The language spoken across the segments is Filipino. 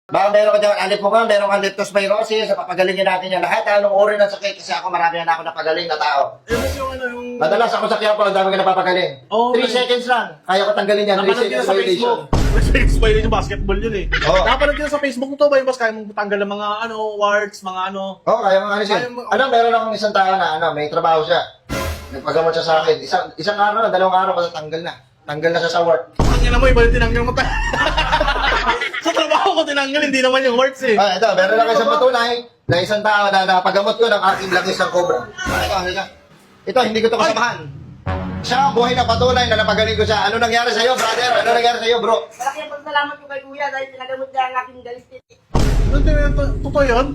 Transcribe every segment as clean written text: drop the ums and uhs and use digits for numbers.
Baka meron ka dyan, alip mo ka, meron kang leptospirosis, papagalingin natin yan lahat. Anong uri ng sakit? Kasi ako marami na ako napagaling na tao. Yung ano yung... Madalas ako sa Quiapo, ang dami ko napapagaling. 3 seconds lang, kaya ko tanggalin yan. 3 Napanood seconds kita sa violation. Facebook. Explain yung basketball yun eh. Oo. Napanood kita sa Facebook mo to ba yung mas kaya mong tanggal ng mga ano, warts, mga ano. Oo, kaya mo ano siya. Kaya mo- Ano, meron akong isang tao na may trabaho siya. Nagpagamot siya sa akin. Isang araw, 2 araw, tanggal na. Tanggal na siya sa work. Ang ina mo, iba yung tinanggal mo tayo. Sa trabaho ko tinanggal, hindi naman yung warts eh. Ito, meron ako isang patunay na isang tao na napagamot ko ng aking langis ng cobra. Ito, hindi ko ito kasamahan. Siya ang buhay na patunay na napagaling ko siya. Ano nangyari sa'yo, brother? Ano nangyari sa'yo, bro? Malaki ang pagsalamat ko kay Kuya dahil pinagamot niya ang aking galit. Totoo yun?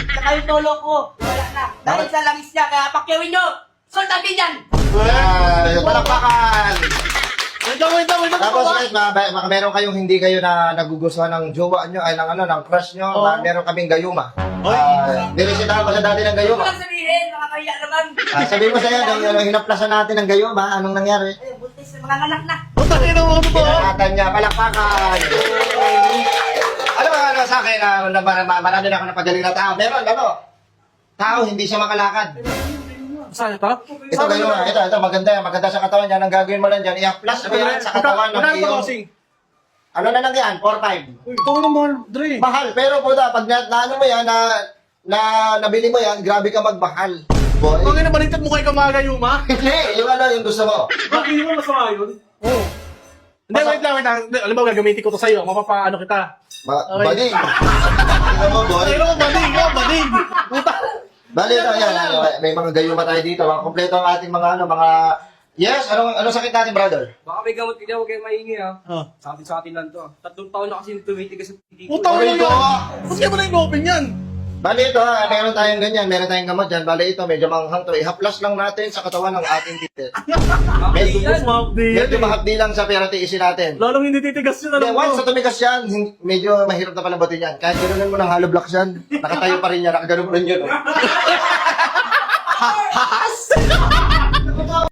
Saka yung tolo ko, wala na. Dahil sa langis niya, kaya pakyawin nyo! Soldagin yan! Palakpakan! Wait lang. Tapos guys, baka meron kayong hindi kayo na nagugustuhan ng jowa nyo, ay ng crush nyo, meron kaming gayuma. Niresitahan ko sa dati ng Huwag gayuma. lang sabihin, nakakaya naman. Sabihin mo sa'yo, nung hinaplasan natin ng gayuma, anong nangyari? Ay, buntis na mga anak na. Puta ina mo to. Pinangatan niya, palakpakan! Ano ba ano sa akin, marami na ako napagaling na tao. Meron, tao, hindi siya makalakad. Saan ito? Ito gayuma, ito, maganda sa katawan niya. Ang gagawin mo lang dyan, i-flash mo yan sa katawan ng iyong... Ano na lang yan? 4-5. Ito naman, Dre. Mahal, pero puta, pag naano mo yan, nabili mo yan, grabe ka magmahal. Boy. Kung ina, baliktad mo kay Kamagayuma? Hindi, yung gusto mo. Bakit hindi mo masama yun? Oo. Hindi, wait lang. Alam mo, gagamitin ko to sa'yo. Mapapaano kita. Bading. Tingnan mo, boy. Ano mo, bading. Puta. Bali, ito, yan. May mga gayuma tayo dito. Mga kompleto ang ating mga. Yes, ano sakit natin, brother? Baka may gamot ka dyan, huwag kayo maingay ha. Oh. Sa atin lang to. 3 taon na kasi tumitigas sa titi ko. Puta ko Okay, yun. ko. Ba't kaya mo na yung open yan? Bali, ito, meron tayong ganyan. Meron tayong gamot dyan. Bali, ito, medyo manghang to. I-haplas lang natin sa katawan ng ating titit. Medyo yan. Medyo mahapdi lang sa pero tiisin natin. Lalong hindi titigas yun, Hindi, alam once mo. sa tumigas yan, medyo mahirap na palambatin yan. Kahit gano'n mo ng hollow blocks yan, nakatayo pa rin yan, nakaganon pa rin yun.